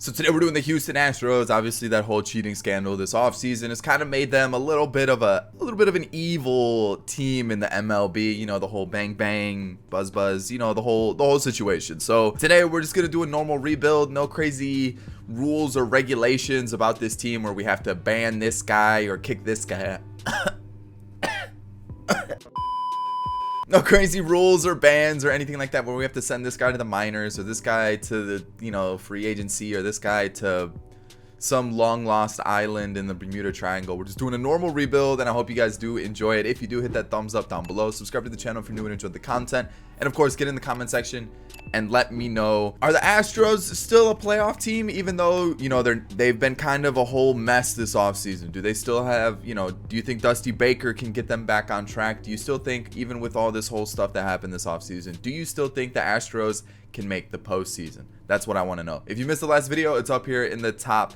So today we're doing the Houston Astros. Obviously, that whole cheating scandal this offseason has kind of made them a little bit of an evil team in the MLB. You know, the whole bang bang, buzz buzz. You know, the whole situation. So today we're just gonna do a normal rebuild. No crazy rules or regulations about this team where we have to ban this guy or kick this guy. No crazy rules or bans or anything like that where we have to send this guy to the minors or this guy to the, you know, free agency or this guy to some long lost island in the Bermuda Triangle. We're just doing a normal rebuild, and I hope you guys do enjoy it. If you do, hit that thumbs up down below, subscribe to the channel if you're new and enjoyed the content, and of course get in the comment section and let me know, are the Astros still a playoff team, even though, you know, they've been kind of a whole mess this offseason? Do they still have, you know, do you think Dusty Baker can get them back on track? Do you still think, even with all this whole stuff that happened this offseason, do you still think the Astros can make the postseason? That's what I want to know. If you missed the last video, it's up here in the top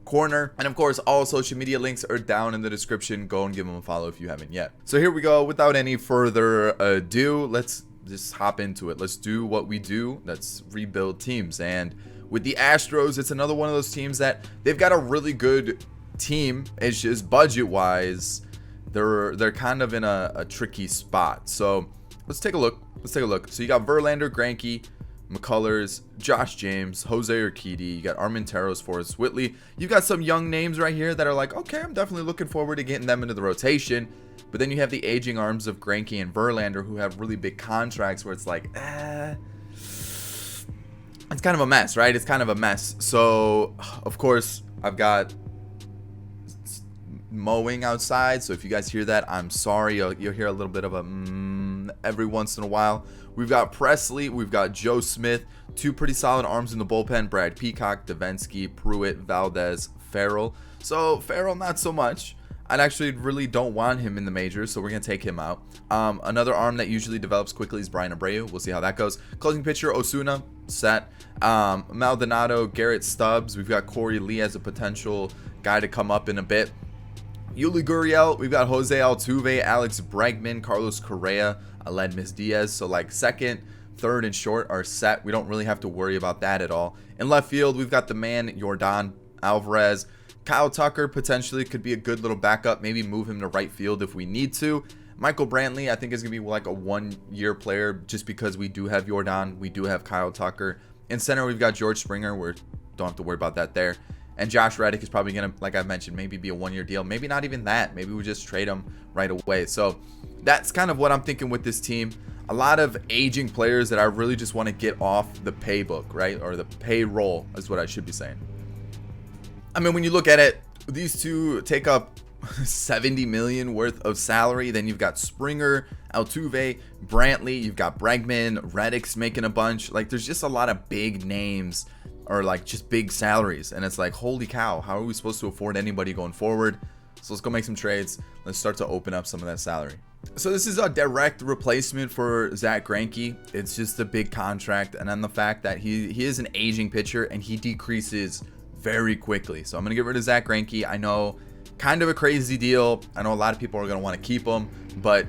corner, and of course all social media links are down in the description. Go and give them a follow if you haven't yet. So here we go. Without any further ado, let's just hop into it. Let's do what we do. Let's rebuild teams. And with the Astros, it's another one of those teams that they've got a really good team. It's just budget wise, they're kind of in a tricky spot. So let's take a look. So you got Verlander, Greinke, McCullers, Josh James, Jose Urquidy. You got Armenteros, Forrest Whitley. You've got some young names right here that are like, okay, I'm definitely looking forward to getting them into the rotation. But then you have the aging arms of Greinke and Verlander, who have really big contracts where it's like, it's kind of a mess, right? It's kind of a mess. So, of course, I've got mowing outside. So if you guys hear that, I'm sorry. You'll hear a little bit of a every once in a while. We've got Presley, we've got Joe Smith, two pretty solid arms in the bullpen. Brad Peacock, Davinsky, Pruitt, Valdez, Farrell. So Farrell, not so much. I actually really don't want him in the majors, so we're going to take him out. Another arm that usually develops quickly is Brian Abreu. We'll see how that goes. Closing pitcher, Osuna, set. Maldonado, Garrett Stubbs. We've got Corey Lee as a potential guy to come up in a bit. Yuli Gurriel, we've got Jose Altuve, Alex Bregman, Carlos Correa, Aledmus Diaz. So like second, third, and short are set. We don't really have to worry about that at all. In left field, we've got the man, Yordan Alvarez. Kyle Tucker potentially could be a good little backup. Maybe move him to right field if we need to. Michael Brantley, I think, is going to be like a one-year player just because we do have Yordan. We do have Kyle Tucker. In center, we've got George Springer. We don't have to worry about that there. And Josh Reddick is probably going to, like I mentioned, maybe be a one-year deal. Maybe not even that. Maybe we just trade him right away. So that's kind of what I'm thinking with this team. A lot of aging players that I really just want to get off the paybook, right? Or the payroll is what I should be saying. I mean, when you look at it, these two take up 70 million worth of salary. Then you've got Springer, Altuve, Brantley. You've got Bregman, Reddick's making a bunch. Like, there's just a lot of big names or like just big salaries, and it's like, holy cow, how are we supposed to afford anybody going forward? So let's go make some trades. Let's start to open up some of that salary. So this is a direct replacement for Zach Greinke. It's just a big contract, and then the fact that he is an aging pitcher and he decreases very quickly. So I'm gonna get rid of Zach Greinke. I know, kind of a crazy deal. I know a lot of people are gonna want to keep him, but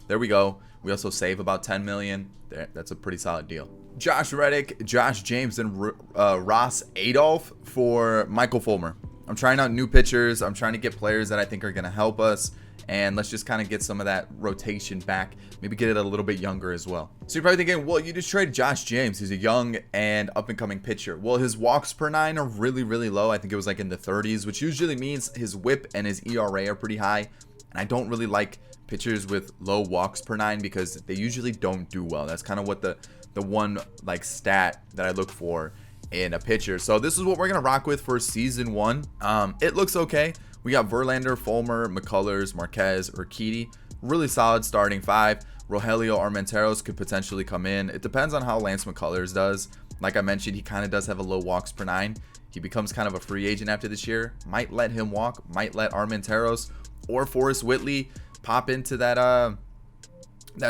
there we go. We also save about 10 million. That's a pretty solid deal. Josh Reddick, Josh James, and Ross Adolph for Michael Fulmer. I'm trying out new pitchers. I'm trying to get players that I think are going to help us. And let's just kind of get some of that rotation back. Maybe get it a little bit younger as well. So you're probably thinking, well, you just traded Josh James. He's a young and up-and-coming pitcher. Well, his walks per nine are really, really low. I think it was like in the 30s, which usually means his whip and his ERA are pretty high. And I don't really like pitchers with low walks per nine because they usually don't do well. That's kind of what the one like stat that I look for in a pitcher. So this is what we're gonna rock with for season one. It looks okay. We got Verlander, Fulmer, McCullers, Marquez, Urquidy. Really solid starting five. Rogelio Armenteros could potentially come in. It depends on how Lance McCullers does. Like I mentioned, he kind of does have a low walks per nine. He becomes kind of a free agent after this year. Might let him walk. Might let Armenteros or Forrest Whitley pop into that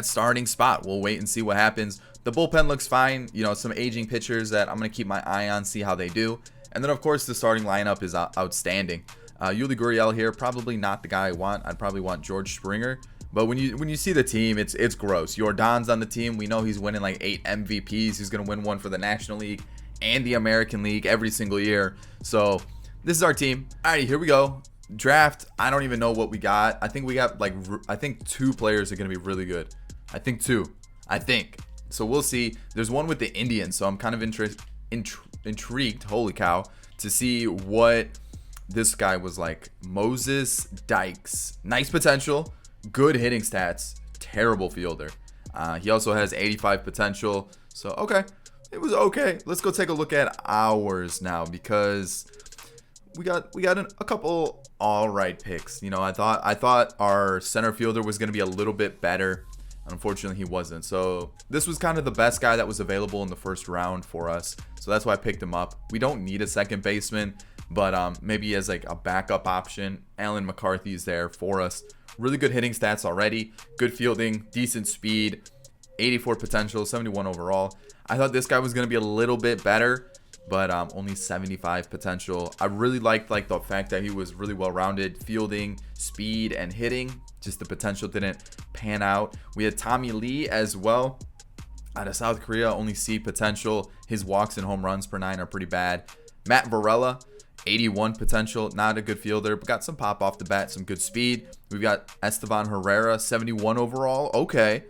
starting spot. We'll wait and see what happens. The bullpen looks fine. You know, some aging pitchers that I'm going to keep my eye on, see how they do. And then, of course, the starting lineup is outstanding. Yuli Gurriel here, probably not the guy I want. I'd probably want George Springer. But when you see the team, it's gross. Jordan's on the team. We know he's winning like 8 MVPs. He's gonna win one for the National League and the American League every single year. So this is our team. Alrighty, here we go. Draft. I don't even know what we got. I think we got like, I think 2 players are gonna be really good. I think 2. I think. So we'll see. There's one with the Indians, so I'm kind of intrigued. Holy cow, to see what this guy was like. Moses Dykes. Nice potential. Good hitting stats. Terrible fielder. He also has 85 potential. So okay, it was okay. Let's go take a look at ours now, because we got a couple all right picks. You know, I thought our center fielder was going to be a little bit better. Unfortunately, he wasn't. So this was kind of the best guy that was available in the first round for us. So that's why I picked him up. We don't need a second baseman, but maybe as like a backup option. Alan McCarthy is there for us. Really good hitting stats already. Good fielding, decent speed, 84 potential, 71 overall. I thought this guy was going to be a little bit better, but only 75 potential. I really liked like the fact that he was really well-rounded, fielding, speed, and hitting. Just the potential didn't pan out. We had Tommy Lee as well out of South Korea, only C potential. His walks and home runs per 9 are pretty bad. Matt Varela, 81 potential, not a good fielder, but got some pop off the bat, some good speed. We've got Estevan Herrera, 71 overall. Okay,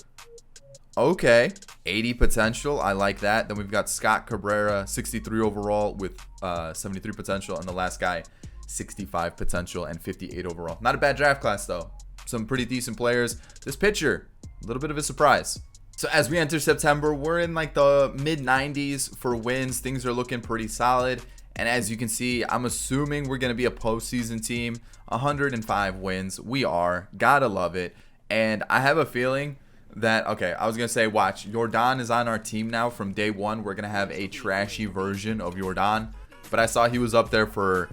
80 potential, I like that. Then we've got Scott Cabrera, 63 overall with 73 potential, and the last guy, 65 potential and 58 overall. Not a bad draft class though. Some pretty decent players. This pitcher, a little bit of a surprise. So as we enter September, we're in like the mid 90s for wins. Things are looking pretty solid. And as you can see, I'm assuming we're going to be a postseason team. 105 wins. We are. Gotta love it. And I have a feeling that, okay, I was going to say, watch, Jordan is on our team now from day one. We're going to have a trashy version of Jordan. But I saw he was up there for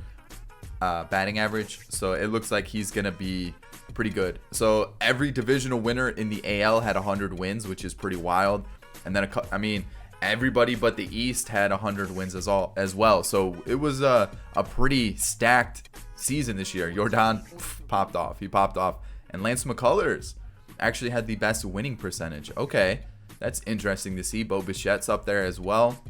batting average. So it looks like he's going to be pretty good. So every divisional winner in the AL had 100 wins, which is pretty wild. And then, I mean, everybody but the East had 100 wins as well. So it was a pretty stacked season this year. Jordan popped off. He popped off. And Lance McCullers actually had the best winning percentage. Okay, that's interesting to see. Bo Bichette's up there as well.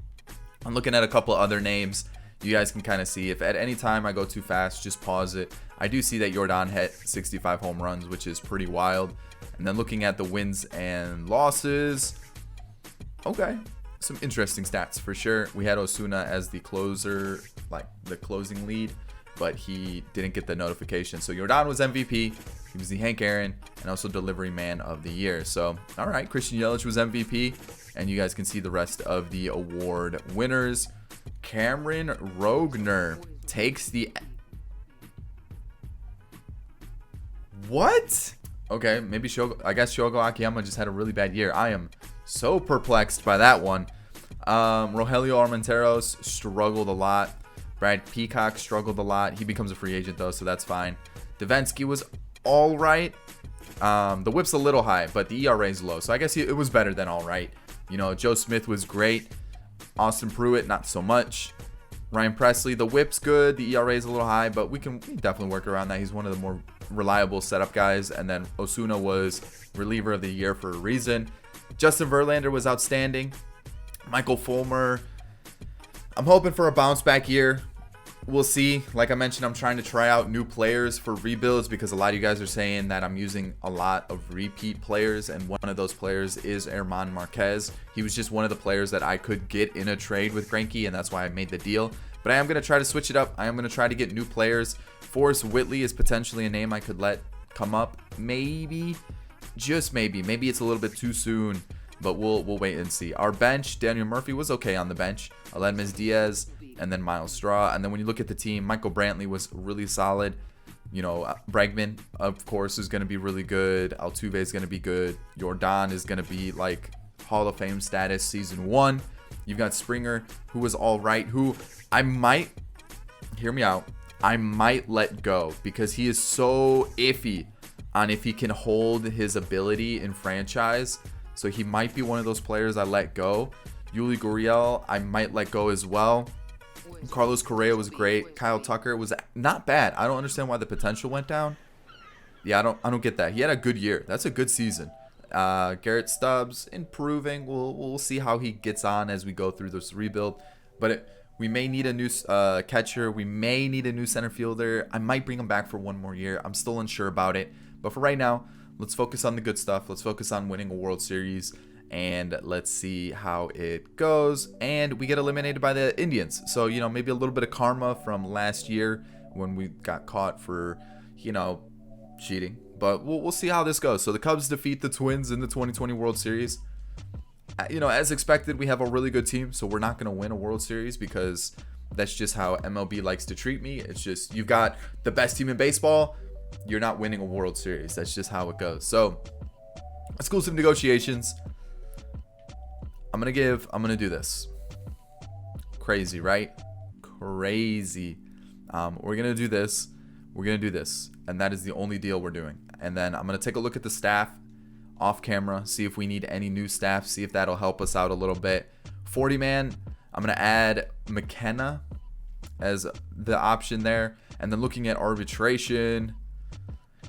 I'm looking at a couple other names. You guys can kind of see. If at any time I go too fast, just pause it. I do see that Jordan hit 65 home runs, which is pretty wild. And then looking at the wins and losses, okay, some interesting stats for sure. We had Osuna as the closer, like the closing lead, but he didn't get the notification. So Jordan was MVP. He was the Hank Aaron and also delivery man of the year. So, all right, Christian Yelich was MVP, and you guys can see the rest of the award winners. Cameron Rogner takes the... What? Okay, maybe I guess Shogo Akiyama just had a really bad year. I am so perplexed by that one. Rogelio Armenteros struggled a lot. Brad Peacock struggled a lot. He becomes a free agent though, so that's fine. Davinsky was all right. The whip's a little high, but the ERA is low, so I guess it was better than all right. You know, Joe Smith was great. Austin Pruitt, not so much. Ryan Presley, the whip's good. The ERA is a little high, but we can definitely work around that. He's one of the more reliable setup guys. And then Osuna was reliever of the year for a reason. Justin Verlander was outstanding. Michael Fulmer, I'm hoping for a bounce back year. We'll see. Like I mentioned, I'm trying to try out new players for rebuilds because a lot of you guys are saying that I'm using a lot of repeat players, and one of those players is Herman Marquez. He was just one of the players that I could get in a trade with Greinke, and that's why I made the deal. But I am going to try to switch it up. I am going to try to get new players. Forrest Whitley is potentially a name I could let come up. Maybe, just maybe. Maybe it's a little bit too soon, but we'll wait and see. Our bench, Daniel Murphy was okay on the bench. Aledmys Diaz, and then Miles Straw. And then when you look at the team, Michael Brantley was really solid. You know, Bregman, of course, is going to be really good. Altuve is going to be good. Jordan is going to be like Hall of Fame status season 1. You've got Springer, who was all right, who I might, hear me out, I might let go because he is so iffy on if he can hold his ability in franchise. So he might be one of those players I let go. Yuli Gurriel, I might let go as well. Carlos Correa was great. Kyle Tucker was not bad. I don't understand why the potential went down. Yeah, I don't get that. He had a good year. That's a good season. Garrett Stubbs improving. We'll see how he gets on as we go through this rebuild. But we may need a new catcher. We may need a new center fielder. I might bring him back for one more year. I'm still unsure about it. But for right now, let's focus on the good stuff. Let's focus on winning a World Series. And let's see how it goes. And we get eliminated by the Indians. So, you know, maybe a little bit of karma from last year when we got caught for, you know, cheating. But we'll see how this goes. So the Cubs defeat the Twins in the 2020 World Series. You know, as expected, we have a really good team. So we're not going to win a World Series because that's just how MLB likes to treat me. It's just, you've got the best team in baseball. You're not winning a World Series. That's just how it goes. So exclusive negotiations. I'm going to do this. Crazy, right? Crazy. We're going to do this. We're going to do this. And that is the only deal we're doing. And then I'm going to take a look at the staff off camera, see if we need any new staff, see if that'll help us out a little bit. 40-man, I'm going to add McKenna as the option there. And then looking at arbitration,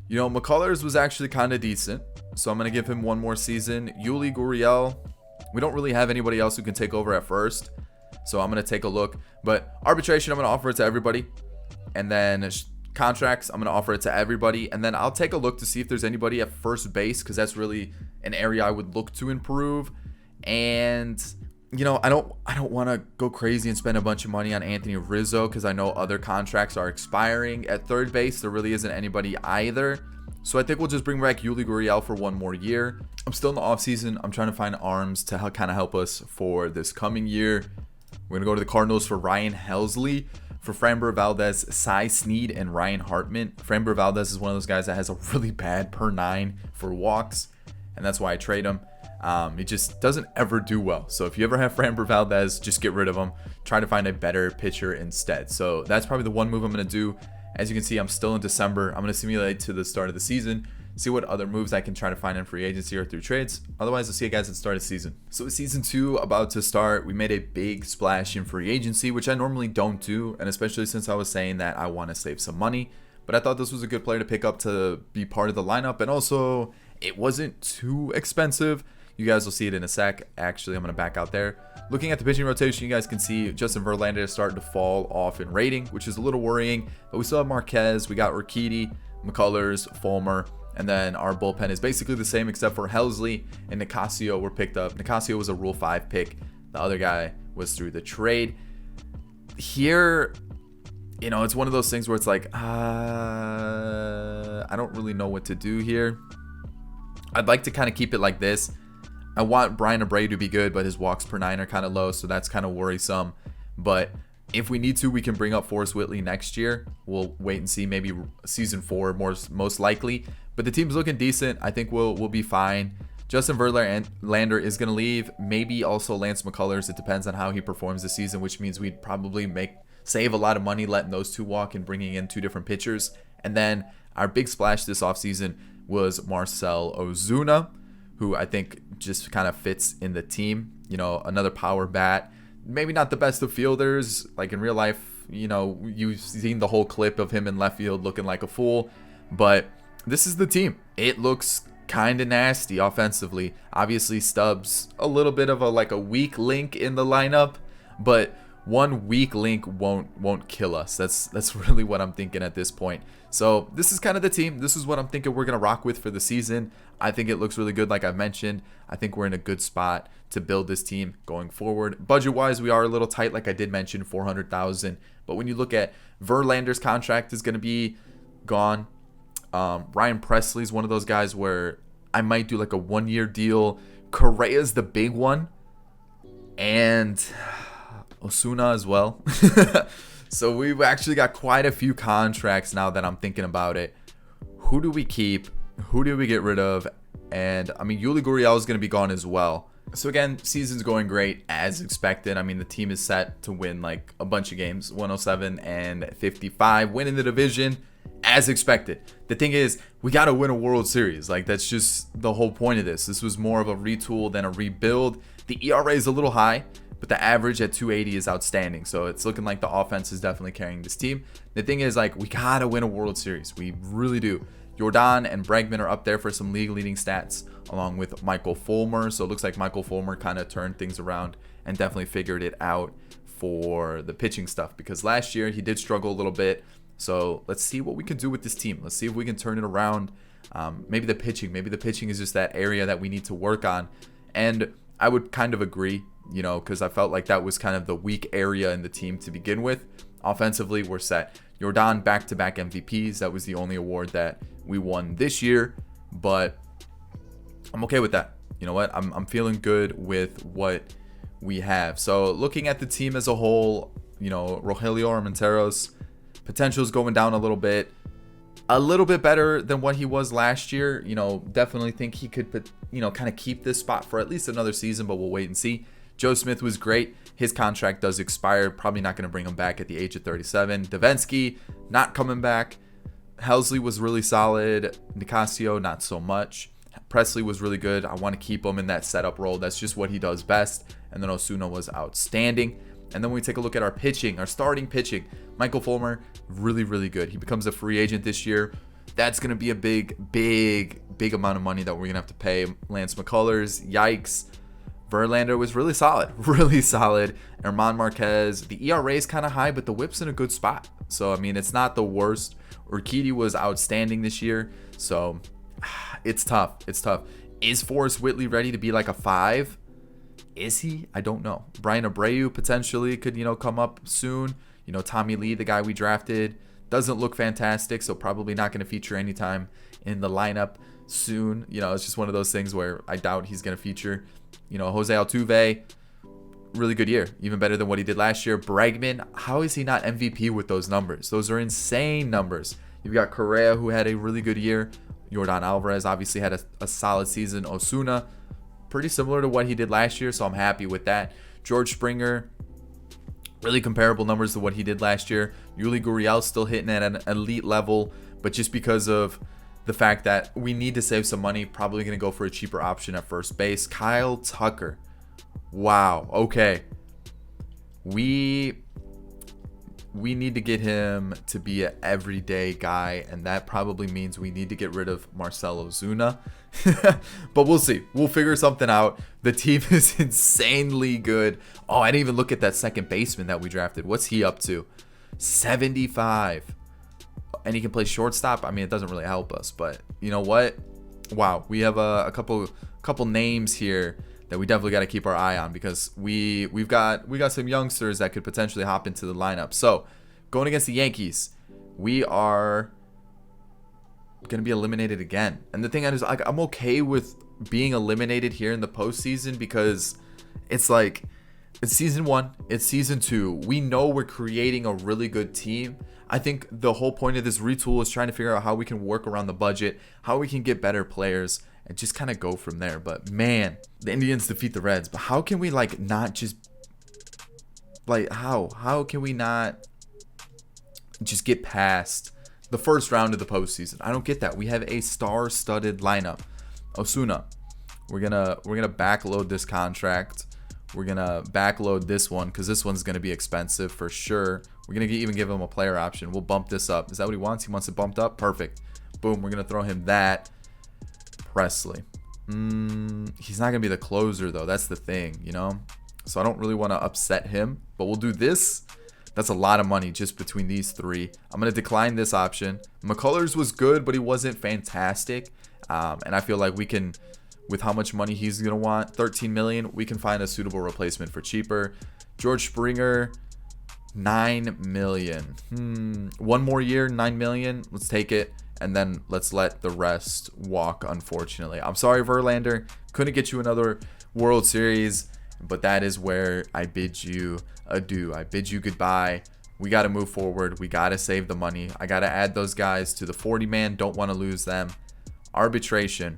you know, McCullers was actually kind of decent. So I'm going to give him one more season. Yuli Gurriel, we don't really have anybody else who can take over at first. So I'm going to take a look. But arbitration, I'm going to offer it to everybody. And then contracts, I'm going to offer it to everybody. And then I'll take a look to see if there's anybody at first base, because that's really an area I would look to improve. And, you know, I don't want to go crazy and spend a bunch of money on Anthony Rizzo, because I know other contracts are expiring. At third base, there really isn't anybody either. So I think we'll just bring back Yuli Gurriel for one more year. I'm still in the offseason. I'm trying to find arms to kind of help us for this coming year. We're going to go to the Cardinals for Ryan Helsley. For Framber Valdez, Cy Snead, and Ryan Hartman. Framber Valdez is one of those guys that has a really bad per 9 for walks, and that's why I trade him. He just doesn't ever do well. So if you ever have Framber Valdez, just get rid of him. Try to find a better pitcher instead. So that's probably the one move I'm going to do. As you can see, I'm still in December. I'm going to simulate to the start of the season, see what other moves I can try to find in free agency or through trades. Otherwise, I'll see you guys at the start of the season. So with season 2 about to start, we made a big splash in free agency, which I normally don't do, and especially since I was saying that I want to save some money. But I thought this was a good player to pick up to be part of the lineup, and also it wasn't too expensive. You guys will see it in a sec. Actually, I'm going to back out there. Looking at the pitching rotation, you guys can see Justin Verlander is starting to fall off in rating, which is a little worrying. But we still have Marquez. We got Urquidy, McCullers, Fulmer. And then our bullpen is basically the same except for Helsley and Nicasio were picked up. Nicasio was a Rule 5 pick. The other guy was through the trade. Here, you know, it's one of those things where it's like, I don't really know what to do here. I'd like to kind of keep it like this. I want Brian Abreu to be good, but his walks per 9 are kind of low, so that's kind of worrisome. But if we need to, we can bring up Forrest Whitley next year. We'll wait and see, maybe season 4 most likely. But the team's looking decent. I think we'll be fine. Justin Verlander is going to leave. Maybe also Lance McCullers. It depends on how he performs this season, which means we'd probably save a lot of money letting those two walk and bringing in 2 different pitchers. And then our big splash this offseason was Marcell Ozuna, who I think just kind of fits in the team. You know, another power bat. Maybe not the best of fielders. Like in real life, you know, you've seen the whole clip of him in left field looking like a fool. But this is the team. It looks kind of nasty offensively. Obviously, Stubbs, a little bit of a weak link in the lineup. But one weak link won't kill us. That's really what I'm thinking at this point. So this is kind of the team. This is what I'm thinking we're going to rock with for the season. I think it looks really good, like I've mentioned. I think we're in a good spot to build this team going forward. Budget-wise, we are a little tight, like I did mention, $400,000. But when you look at Verlander's contract is going to be gone. Ryan Presley is one of those guys where I might do like a 1-year deal. Correa's the big one. And Osuna as well. So we've actually got quite a few contracts now that I'm thinking about it. Who do we keep? Who do we get rid of? And I mean, Yuli Gurriel is going to be gone as well. So again, season's going great as expected. I mean, the team is set to win like a bunch of games, 107 and 55, winning the division as expected. The thing is, we got to win a World Series. Like, that's just the whole point of this. This was more of a retool than a rebuild. The ERA is a little high, but the average at 280 is outstanding. So it's looking like the offense is definitely carrying this team. The thing is, like, we got to win a World Series. We really do. Jordan and Bregman are up there for some league leading stats, along with Michael Fulmer. So it looks like Michael Fulmer kind of turned things around and definitely figured it out for the pitching stuff, because last year he did struggle a little bit. So let's see what we can do with this team. Let's see if we can turn it around. Maybe the pitching is just that area that we need to work on. And I would kind of agree, because I felt like that was kind of the weak area in the team to begin with. Offensively, we're set. Jordan back-to-back MVPs. That was the only award that we won this year, but I'm okay with that. You know what? I'm feeling good with what we have. So looking at the team as a whole, Rogelio Armenteros, potential is going down a little bit better than what he was last year. Definitely think he could kind of keep this spot for at least another season, but we'll wait and see. Joe Smith was great. His contract does expire. Probably not going to bring him back at the age of 37. Davinsky, not coming back. Helsley was really solid. Nicasio, not so much. Presley was really good. I want to keep him in that setup role. That's just what he does best. And then Osuna was outstanding. And then when we take a look at our pitching, our starting pitching, Michael Fulmer, really, really good. He becomes a free agent this year. That's going to be a big amount of money that we're going to have to pay. Lance McCullers, yikes. Verlander was really solid. Herman Marquez, the ERA is kind of high, but the whip's in a good spot. So, it's not the worst. Urquidy was outstanding this year. So, it's tough. Is Forrest Whitley ready to be like a 5? Is he? I don't know. Brian Abreu potentially could, come up soon. Tommy Lee, the guy we drafted, doesn't look fantastic, so probably not going to feature anytime in the lineup soon. It's just one of those things where I doubt he's going to feature. Jose Altuve, really good year, even better than what he did last year. Bregman, how is he not MVP with those numbers? Those are insane numbers. You've got Correa, who had a really good year. Yordan Alvarez obviously had a solid season. Osuna, pretty similar to what he did last year, so I'm happy with that. George Springer, really comparable numbers to what he did last year. Yuli Gurriel still hitting at an elite level, but just because of the fact that we need to save some money, probably going to go for a cheaper option at first base. Kyle Tucker. Wow. Okay. We need to get him to be an everyday guy, and that probably means we need to get rid of Marcell Ozuna. But we'll see. We'll figure something out. The team is insanely good. Oh, I didn't even look at that second baseman that we drafted. What's he up to? 75. And he can play shortstop. it doesn't really help us, but you know what? Wow, we have a couple names here that we definitely got to keep our eye on, because we've got some youngsters that could potentially hop into the lineup. So going against the Yankees, we are going to be eliminated again. And the thing is, I'm okay with being eliminated here in the postseason, because it's like, it's season 1, it's season 2. We know we're creating a really good team. I think the whole point of this retool is trying to figure out how we can work around the budget, how we can get better players, and just kind of go from there. But man, the Indians defeat the Reds. But how can we not just how can we not just get past the first round of the postseason? I don't get that. We have a star-studded lineup. Osuna, we're gonna backload this contract. We're gonna backload this one, because this one's gonna be expensive for sure. We're gonna even give him a player option. We'll bump this up. Is that what he wants? He wants it bumped up. Perfect. Boom. We're gonna throw him that. Presley. He's not gonna be the closer though. That's the thing, So I don't really want to upset him. But we'll do this. That's a lot of money just between these three. I'm gonna decline this option. McCullers was good, but he wasn't fantastic. And I feel like we can, with how much money he's gonna want, 13 million, we can find a suitable replacement for cheaper. George Springer, 9 million. One more year, 9 million. Let's take it, and then let's let the rest walk, unfortunately. I'm sorry, Verlander. Couldn't get you another World Series, but that is where I bid you adieu. I bid you goodbye. We got to move forward. We got to save the money. I got to add those guys to the 40-man. Don't want to lose them. Arbitration.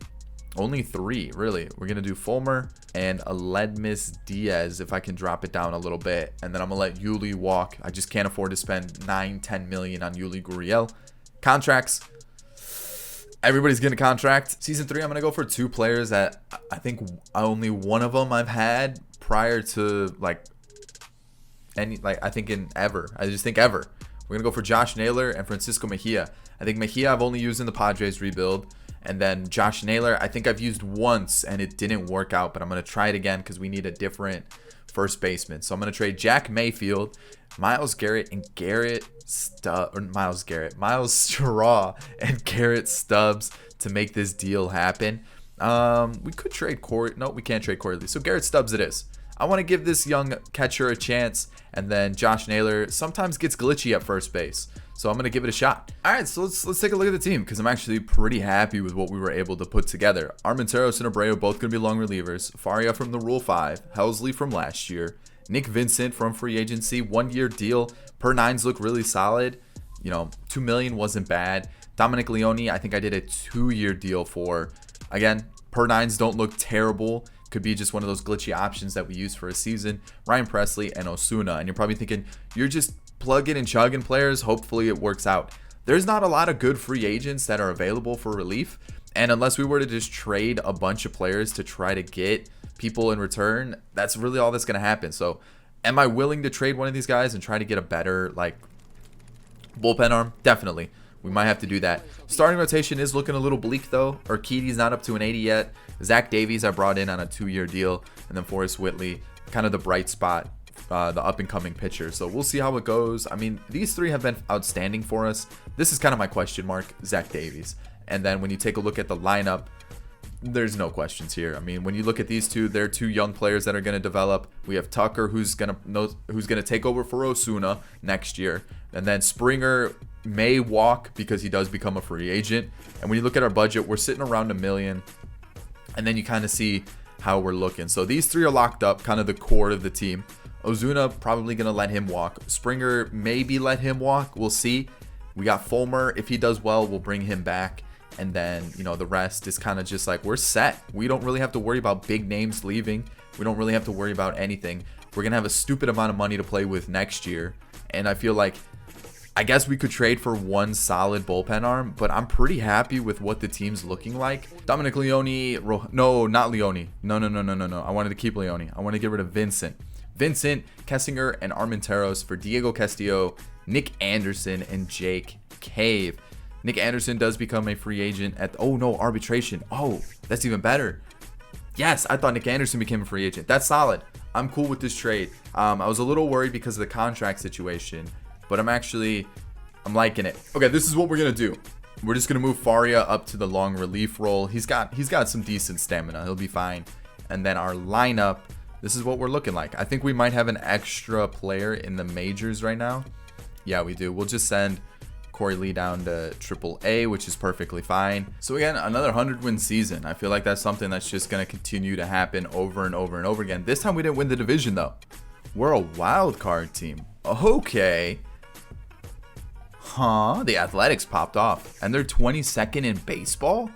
Only 3, really. We're going to do Fulmer and Aledmys Diaz, if I can drop it down a little bit. And then I'm going to let Yuli walk. I just can't afford to spend 9-10 million on Yuli Gurriel. Contracts. Everybody's getting a contract. Season 3, I'm going to go for 2 players that I think only one of them I've had prior to, I just think ever. We're going to go for Josh Naylor and Francisco Mejia. I think Mejia I've only used in the Padres rebuild. And then Josh Naylor, I think I've used once and it didn't work out, but I'm going to try it again because we need a different first baseman. So I'm going to trade Jack Mayfield, Miles Straw and Garrett Stubbs to make this deal happen. We could trade Corey. No, we can't trade Corey Lee. So Garrett Stubbs it is. I want to give this young catcher a chance. And then Josh Naylor sometimes gets glitchy at first base. So I'm going to give it a shot. All right, so let's take a look at the team because I'm actually pretty happy with what we were able to put together. Armenteros and Abreu both going to be long relievers. Faria from the Rule 5. Helsley from last year. Nick Vincent from free agency. 1-year deal. Per nines look really solid. You know, $2 million wasn't bad. Dominic Leone, I think I did a 2-year deal for. Again, per nines don't look terrible. Could be just one of those glitchy options that we use for a season. Ryan Presley and Osuna. And you're probably thinking, you're just plugging and chugging players. Hopefully it works out. There's not a lot of good free agents that are available for relief. And unless we were to just trade a bunch of players to try to get people in return, that's really all that's going to happen. So am I willing to trade one of these guys and try to get a better like bullpen arm? Definitely. We might have to do that. Starting rotation is looking a little bleak though. Urquidy's not up to an 80 yet. Zach Davies I brought in on a 2-year deal. And then Forrest Whitley, kind of the bright spot, the up-and-coming pitcher. So we'll see how it goes. I mean, these three have been outstanding for us. This is kind of my question mark, Zach Davies. And then when you take a look at the lineup, there's no questions here. I mean, when you look at these two, they're two young players that are going to develop. We have Tucker, who's gonna take over for Osuna next year, and then Springer may walk because he does become a free agent. And when you look at our budget, we're sitting around $1 million, and then you kind of see how we're looking. So these three are locked up, kind of the core of the team. Ozuna probably going to let him walk. Springer maybe let him walk. We'll see. We got Fulmer. If he does well, we'll bring him back. And then, you know, the rest is kind of just like we're set. We don't really have to worry about big names leaving. We don't really have to worry about anything. We're going to have a stupid amount of money to play with next year. And I feel like, I guess we could trade for one solid bullpen arm, but I'm pretty happy with what the team's looking like. Dominic Leone. No, not Leone. No. I wanted to keep Leone. I want to get rid of Vincent, Kessinger, and Armenteros for Diego Castillo, Nick Anderson, and Jake Cave. Nick Anderson does become a free agent at arbitration. Oh, that's even better. Yes, I thought Nick Anderson became a free agent. That's solid. I'm cool with this trade. I was a little worried because of the contract situation, but I'm liking it. Okay, this is what we're gonna do. We're just gonna move Faria up to the long relief role. He's got some decent stamina. He'll be fine. And then our lineup, this is what we're looking like. I think we might have an extra player in the majors right now. Yeah, we do. We'll just send Corey Lee down to AAA, which is perfectly fine. So again, another 100-win season. I feel like that's something that's just going to continue to happen over and over and over again. This time we didn't win the division though. We're a wild card team. Okay. Huh? The Athletics popped off and they're 22nd in baseball?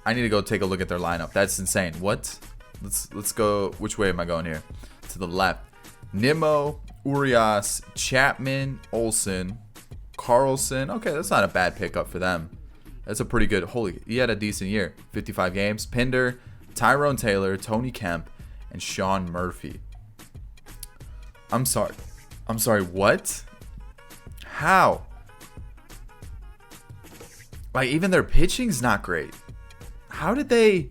I need to go take a look at their lineup. That's insane. What? Let's go. Which way am I going here? To the left. Nimmo, Urias, Chapman, Olsen, Carlson. Okay, that's not a bad pickup for them. That's a pretty good. He had a decent year. 55 games. Pinder, Tyrone Taylor, Tony Kemp, and Sean Murphy. I'm sorry. What? How? Like, even their pitching's not great. How did they?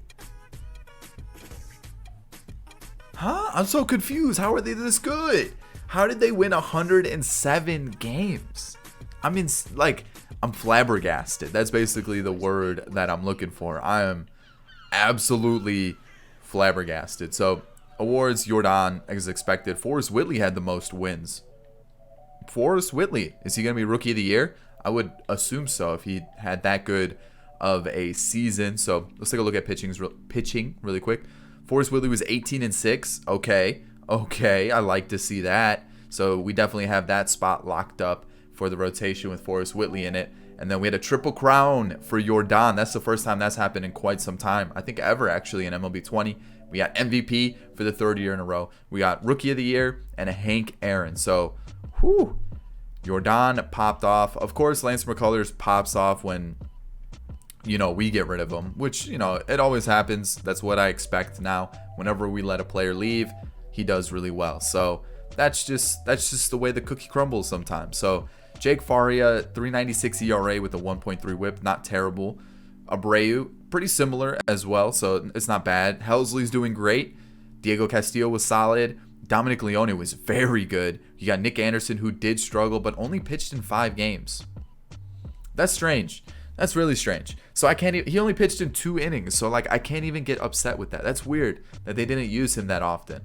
Huh? I'm so confused. How are they this good? How did they win 107 games? I mean, like, I'm flabbergasted. That's basically the word that I'm looking for. I am absolutely flabbergasted. So, awards, Jordan, as expected. Forrest Whitley had the most wins. Forrest Whitley, is he going to be Rookie of the Year? I would assume so if he had that good of a season. So, let's take a look at pitching really quick. Forrest Whitley was 18-6. Okay, I like to see that. So we definitely have that spot locked up for the rotation with Forrest Whitley in it. And then we had a triple crown for Jordan. That's the first time that's happened in quite some time. I think ever actually in MLB 20. We got MVP for the 3rd year in a row. We got Rookie of the Year and a Hank Aaron. So, Jordan popped off. Of course, Lance McCullers pops off when, you know, we get rid of him, which, you know, it always happens. That's what I expect now. Whenever we let a player leave, he does really well. So that's just the way the cookie crumbles sometimes. So Jake Faria, 3.96 ERA with a 1.3 WHIP, not terrible. Abreu, pretty similar as well, so it's not bad. Helsley's doing great. Diego Castillo was solid. Dominic Leone was very good. You got Nick Anderson, who did struggle, but only pitched in 5 games. That's strange. That's really strange. So I can't. He only pitched in 2 innings, so like I can't even get upset with that. That's weird that they didn't use him that often.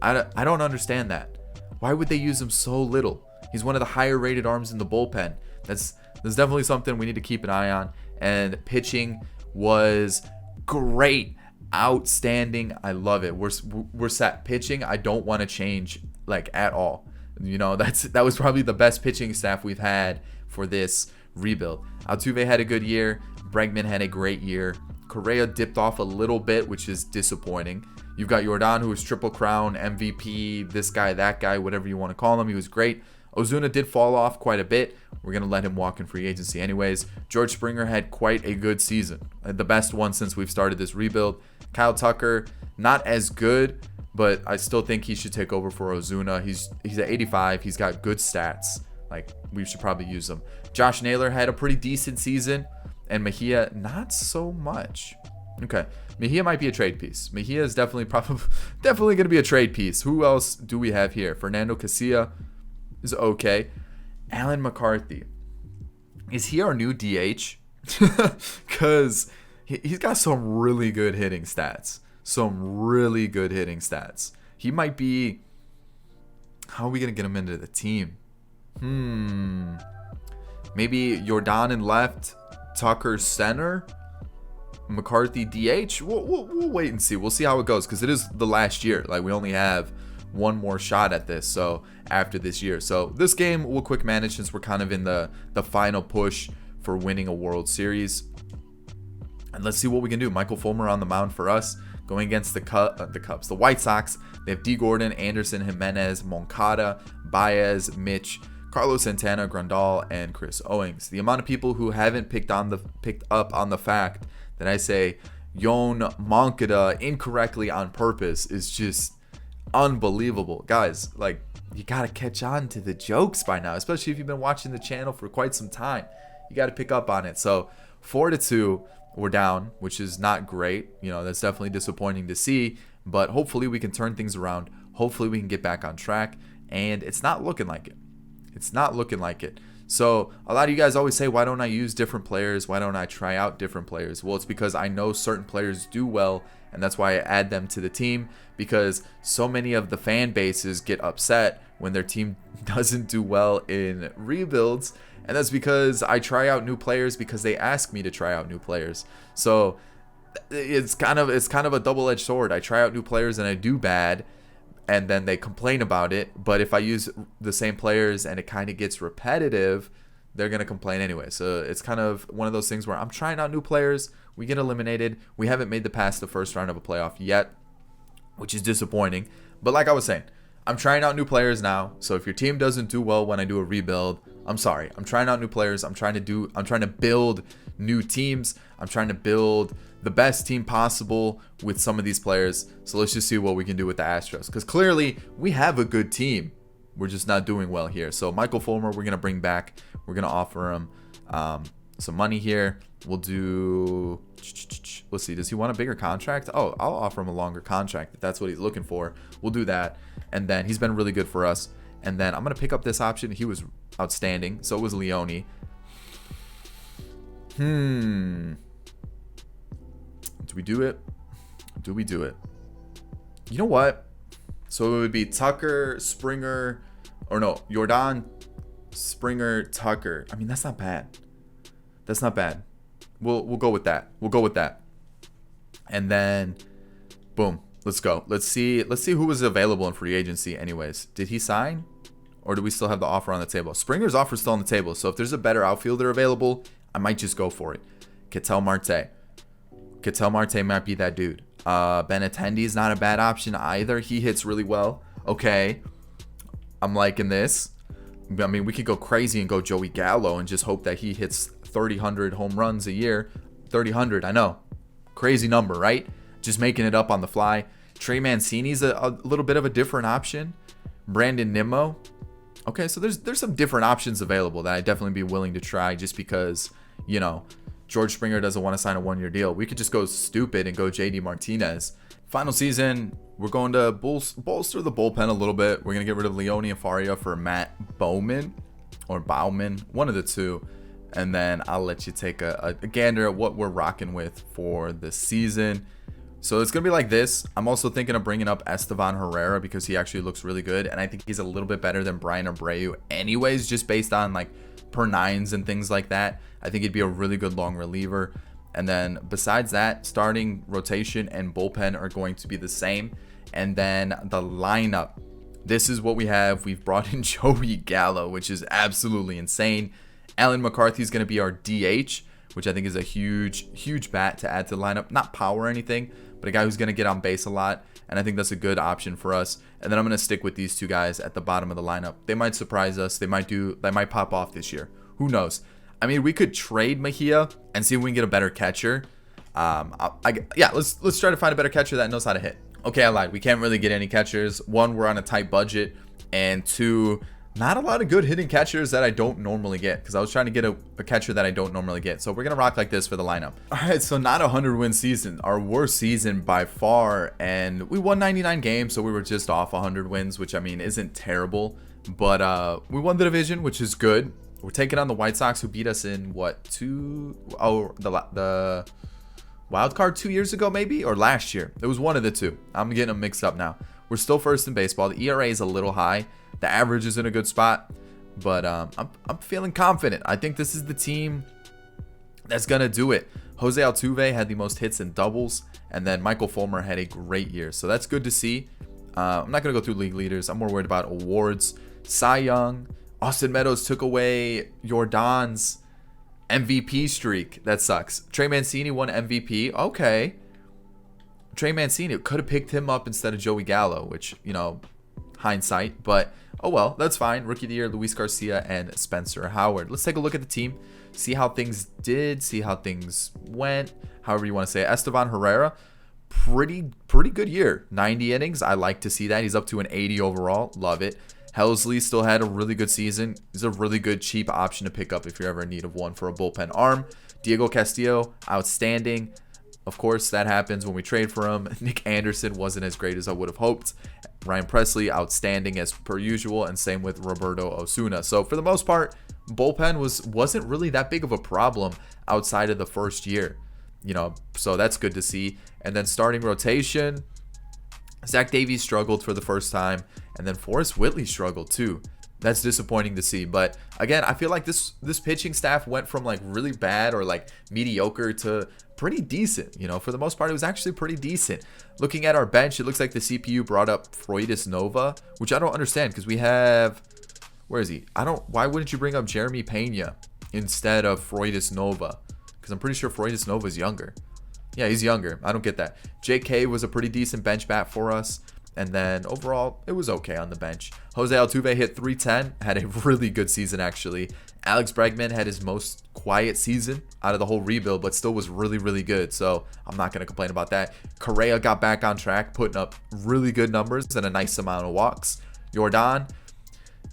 I don't understand that. Why would they use him so little? He's one of the higher rated arms in the bullpen. That's definitely something we need to keep an eye on. And pitching was great, outstanding. I love it. We're set. Pitching, I don't want to change like at all. You know, that was probably the best pitching staff we've had for this rebuild. Altuve had a good year. Bregman had a great year. Correa dipped off a little bit, which is disappointing. You've got Yordan, who was Triple Crown, MVP, this guy, that guy, whatever you want to call him. He was great. Ozuna did fall off quite a bit. We're going to let him walk in free agency anyways. George Springer had quite a good season. The best one since we've started this rebuild. Kyle Tucker, not as good, but I still think he should take over for Ozuna. He's at 85. He's got good stats. Like, we should probably use him. Josh Naylor had a pretty decent season. And Mejia, not so much. Okay. Mejia might be a trade piece. Mejia is definitely going to be a trade piece. Who else do we have here? Fernando Casilla is okay. Alan McCarthy. Is he our new DH? Because he's got some really good hitting stats. He might be... How are we going to get him into the team? Maybe Yordan in left, Tucker center, McCarthy DH. We'll wait and see. We'll see how it goes because it is the last year. Like, we only have one more shot at this. So after this year, so this game we'll quick manage since we're kind of in the final push for winning a World Series. And let's see what we can do. Michael Fulmer on the mound for us, going against the White Sox. They have D. Gordon, Anderson, Jimenez, Moncada, Baez, Mitch, Carlos Santana, Grandal, and Chris Owings. The amount of people who haven't picked up on the fact that I say Yon Moncada incorrectly on purpose is just unbelievable. Guys, like, you gotta catch on to the jokes by now, especially if you've been watching the channel for quite some time. You gotta pick up on it. So 4-2, we're down, which is not great. You know, that's definitely disappointing to see, but hopefully we can turn things around. Hopefully we can get back on track, and it's not looking like it. So a lot of you guys always say, why don't I use different players? Why don't I try out different players? Well, it's because I know certain players do well, and that's why I add them to the team, because so many of the fan bases get upset when their team doesn't do well in rebuilds, and that's because I try out new players because they ask me to try out new players. So it's kind of a double-edged sword. I try out new players and I do bad, and then they complain about it. But if I use the same players and it kind of gets repetitive, they're going to complain anyway. So it's kind of one of those things where I'm trying out new players. We get eliminated. We haven't made the past the first round of a playoff yet, which is disappointing. But like I was saying, I'm trying out new players now. So if your team doesn't do well when I do a rebuild, I'm sorry. I'm trying out new players. I'm trying to build new teams. I'm trying to build the best team possible with some of these players. So let's just see what we can do with the Astros, because clearly we have a good team. We're just not doing well here. So Michael Fulmer, we're going to bring back. We're going to offer him some money here. We'll do, let's see, does he want a bigger contract? Oh, I'll offer him a longer contract if that's what he's looking for. We'll do that. And then he's been really good for us. And then I'm going to pick up this option. He was outstanding. So was Leone. Do we do it? You know what? So it would be Tucker, Springer, or no, Yordan, Springer, Tucker. I mean, that's not bad. We'll go with that. And then, boom, let's go. Let's see who was available in free agency. Anyways, did he sign, or do we still have the offer on the table? Springer's offer is still on the table. So if there's a better outfielder available, I might just go for it. Ketel Marte might be that dude. Benintendi is not a bad option either. He hits really well. Okay, I'm liking this. I mean, we could go crazy and go Joey Gallo and just hope that he hits 3,000 home runs a year. 3,000, I know. Crazy number, right? Just making it up on the fly. Trey Mancini's a little bit of a different option. Brandon Nimmo. Okay, so there's some different options available that I'd definitely be willing to try, just because, you know, George Springer doesn't want to sign a 1-year deal. We could just go stupid and go JD Martinez. Final season, we're going to bolster the bullpen a little bit. We're going to get rid of Leone and Faria for Matt Bowman or Bauman, one of the two. And then I'll let you take a gander at what we're rocking with for the season. So it's going to be like this. I'm also thinking of bringing up Estevan Herrera because he actually looks really good. And I think he's a little bit better than Brian Abreu anyways, just based on like per nines and things like that. I think he'd be a really good long reliever. And then besides that, starting rotation and bullpen are going to be the same. And then the lineup, this is what we have. We've brought in Joey Gallo, which is absolutely insane. Alan McCarthy is going to be our DH, which I think is a huge bat to add to the lineup. Not power or anything, but a guy who's going to get on base a lot. And I think that's a good option for us. And then I'm going to stick with these two guys at the bottom of the lineup. They might surprise us. They might pop off this year. Who knows? I mean, we could trade Mejia and see if we can get a better catcher. Yeah, let's try to find a better catcher that knows how to hit. Okay, I lied. We can't really get any catchers. One, we're on a tight budget. And two, not a lot of good hitting catchers that I don't normally get, because I was trying to get a catcher that I don't normally get. So we're going to rock like this for the lineup. All right, so not a 100-win season. Our worst season by far. And we won 99 games, so we were just off 100 wins, which, I mean, isn't terrible. But we won the division, which is good. We're taking on the White Sox, who beat us in, what, the wild card 2 years ago, maybe? Or last year. It was one of the two. I'm getting them mixed up now. We're still first in baseball. The ERA is a little high. The average is in a good spot. But I'm feeling confident. I think this is the team that's going to do it. Jose Altuve had the most hits and doubles. And then Michael Fulmer had a great year. So that's good to see. I'm not going to go through league leaders. I'm more worried about awards. Cy Young. Austin Meadows took away Jordan's MVP streak. That sucks. Trey Mancini won MVP. Okay. Trey Mancini could have picked him up instead of Joey Gallo, which, you know, hindsight. But, oh well, that's fine. Rookie of the Year, Luis Garcia and Spencer Howard. Let's take a look at the team. See how things did. See how things went. However you want to say it. Estevan Herrera, pretty good year. 90 innings. I like to see that. He's up to an 80 overall. Love it. Helsley still had a really good season. He's a really good cheap option to pick up if you're ever in need of one for a bullpen arm. Diego Castillo, outstanding. Of course, that happens when we trade for him. Nick Anderson wasn't as great as I would have hoped. Ryan Presley, outstanding as per usual, and same with Roberto Osuna. So for the most part, bullpen wasn't really that big of a problem outside of the first year. You know, so that's good to see. And then starting rotation, Zach Davies struggled for the first time, and then Forrest Whitley struggled too. That's disappointing to see. But again, I feel like this pitching staff went from like really bad or like mediocre to pretty decent. You know, for the most part, it was actually pretty decent. Looking at our bench, it looks like the CPU brought up Freudis Nova, which I don't understand because we have, where is he? Why wouldn't you bring up Jeremy Pena instead of Freudis Nova? Because I'm pretty sure Freudis Nova is younger. Yeah, he's younger. I don't get that. JK was a pretty decent bench bat for us. And then overall, it was okay on the bench. Jose Altuve hit 310. Had a really good season, actually. Alex Bregman had his most quiet season out of the whole rebuild, but still was really, really good. So I'm not going to complain about that. Correa got back on track, putting up really good numbers and a nice amount of walks. Jordan,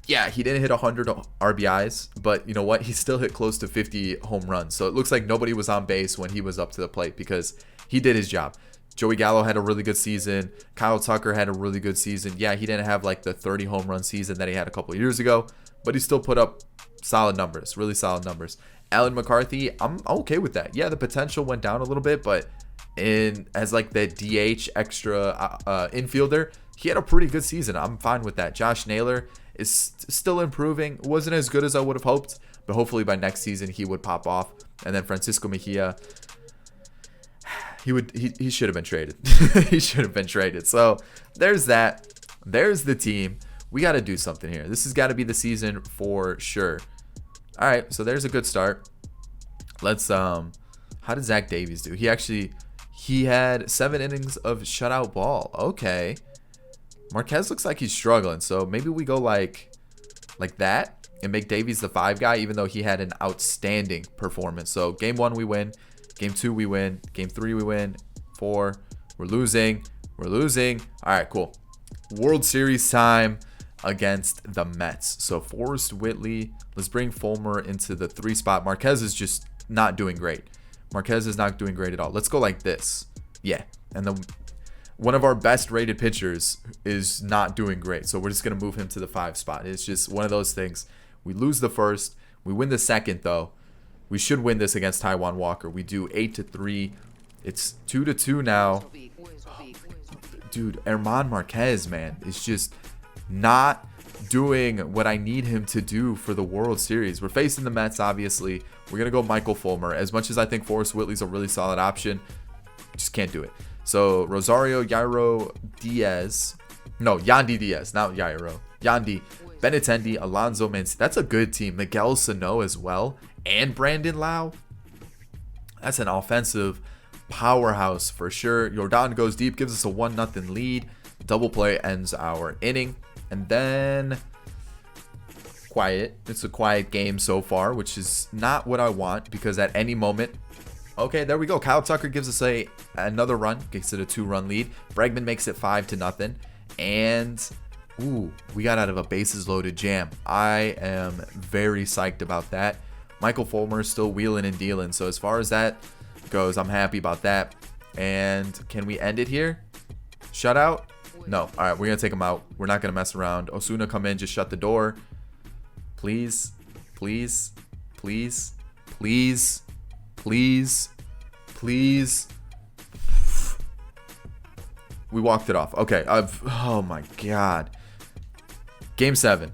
yeah, he didn't hit 100 RBIs, but you know what? He still hit close to 50 home runs. So it looks like nobody was on base when he was up to the plate because he did his job. Joey Gallo had a really good season. Kyle Tucker had a really good season. Yeah, he didn't have like the 30 home run season that he had a couple of years ago, but he still put up solid numbers, really solid numbers. Alan McCarthy, I'm okay with that. Yeah, the potential went down a little bit, but as like the DH extra infielder, he had a pretty good season. I'm fine with that. Josh Naylor is still improving. Wasn't as good as I would have hoped, but hopefully by next season he would pop off. And then Francisco Mejia, he should have been traded. He should have been traded. So there's that. There's the team. We got to do something here. This has got to be the season for sure. All right, so there's a good start. Let's how did Zach Davies do? He had 7 innings of shutout ball. Okay. Marquez looks like he's struggling, so maybe we go like that and make Davies the 5 guy, even though he had an outstanding performance. So game 1 we win, game 2 we win, game 3 we win, 4 we're losing. All right, cool. World Series time. against the Mets. So Forrest Whitley, let's bring Fulmer into the 3 spot. Marquez is just not doing great. Marquez is not doing great at all. Let's go like this. Yeah. And then one of our best rated pitchers is not doing great. So we're just going to move him to the 5 spot. It's just one of those things. We lose the first. We win the second, though. We should win this against Taijuan Walker. We do 8-3. It's 2-2 now. Dude, Herman Marquez, man, is just not doing what I need him to do for the World Series. We're facing the Mets, obviously. We're going to go Michael Fulmer. As much as I think Forrest Whitley's a really solid option, just can't do it. So Rosario, Yairo, Diaz. No, Yandy Diaz, not Yairo. Yandy, Benintendi, Alonso Mancini. That's a good team. Miguel Sano as well. And Brandon Lau. That's an offensive powerhouse for sure. Jordan goes deep, gives us a 1-0 lead. Double play ends our inning. And then quiet. It's a quiet game so far, which is not what I want, because at any moment, okay, there we go. Kyle Tucker gives us another run, gets it a 2-run lead. Bregman makes it 5-0. And ooh, we got out of a bases loaded jam. I am very psyched about that. Michael Fulmer is still wheeling and dealing. So as far as that goes, I'm happy about that. And can we end it here? Shutout? No. All right, we're going to take him out. We're not going to mess around. Osuna, come in. Just shut the door. Please. Please. Please. Please. Please. Please. We walked it off. Okay. Oh, my God. Game 7.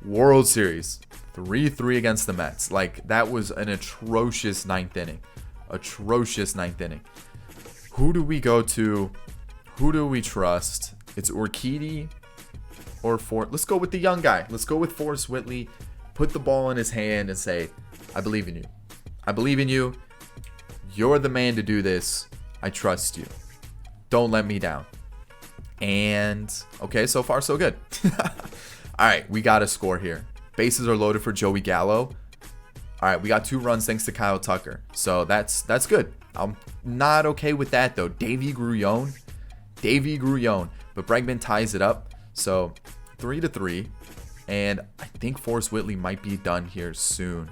World Series. 3-3 against the Mets. Like, that was an atrocious 9th inning. Atrocious 9th inning. Who do we go to? Who do we trust? It's Urquidy or Fort. Let's go with the young guy. Let's go with Forrest Whitley. Put the ball in his hand and say, I believe in you. I believe in you. You're the man to do this. I trust you. Don't let me down. And, okay, so far so good. All right, we got to score here. Bases are loaded for Joey Gallo. All right, we got 2 runs thanks to Kyle Tucker. So that's good. I'm not okay with that, though. Davy Grullon. But Bregman ties it up. So 3-3. And I think Forrest Whitley might be done here soon.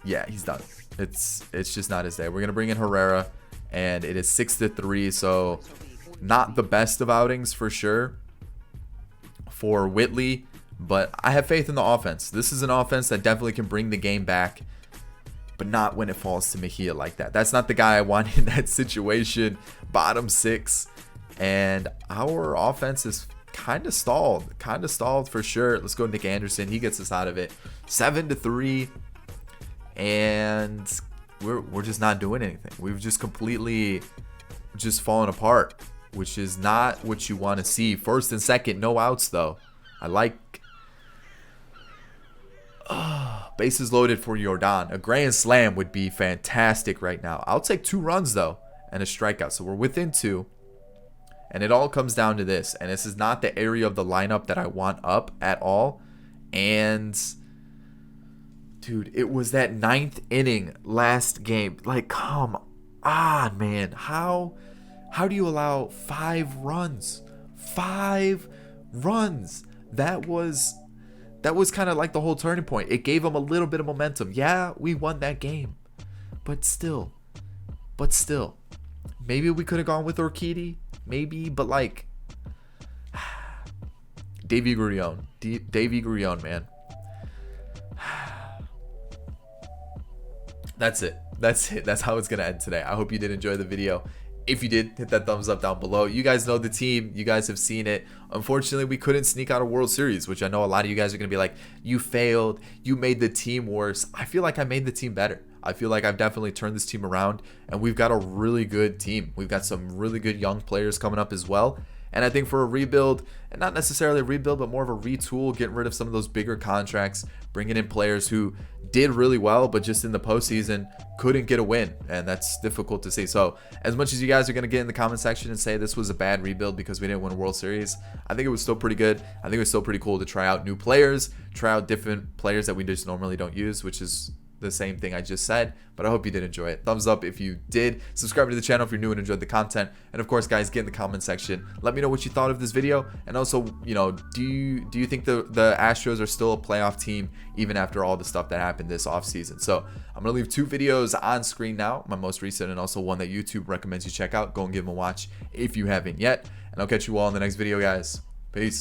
Yeah, he's done. It's just not his day. We're going to bring in Herrera. And it is 6-3. So not the best of outings for sure for Whitley. But I have faith in the offense. This is an offense that definitely can bring the game back, but not when it falls to Mejia like that. That's not the guy I want in that situation. Bottom 6. And our offense is kind of stalled for sure. Let's go Nick Anderson. He gets us out of it. 7-3. And we're just not doing anything. We've just completely just fallen apart, which is not what you want to see. First and second, no outs though. I like bases loaded for Jordan. A grand slam would be fantastic right now. I'll take 2 runs though and a strikeout. So we're within 2. And it all comes down to this. And this is not the area of the lineup that I want up at all. And dude, it was that 9th inning last game. Like, come on, man. How do you allow 5 runs? 5 runs. That was kind of like the whole turning point. It gave them a little bit of momentum. Yeah, we won that game. But still. Maybe we could have gone with Urquidy. Maybe, but like Davy Grullon, man. That's it. That's how it's going to end today. I hope you did enjoy the video. If you did, hit that thumbs up down below. You guys know the team. You guys have seen it. Unfortunately, we couldn't sneak out a World Series, which I know a lot of you guys are going to be like, you failed. You made the team worse. I feel like I made the team better. I feel like I've definitely turned this team around, and we've got a really good team. We've got some really good young players coming up as well. And I think for a rebuild, and not necessarily a rebuild, but more of a retool, getting rid of some of those bigger contracts, bringing in players who did really well, but just in the postseason couldn't get a win, and that's difficult to see. So as much as you guys are going to get in the comment section and say this was a bad rebuild because we didn't win a World Series, I think it was still pretty good. I think it was still pretty cool to try out new players, try out different players that we just normally don't use, which is the same thing I just said, but I hope you did enjoy it. Thumbs up if you did. Subscribe to the channel if you're new and enjoyed the content. And of course, guys, get in the comment section. Let me know what you thought of this video. And also, you know, do you think the Astros are still a playoff team even after all the stuff that happened this offseason? So I'm going to leave 2 videos on screen now, my most recent and also one that YouTube recommends you check out. Go and give them a watch if you haven't yet. And I'll catch you all in the next video, guys. Peace.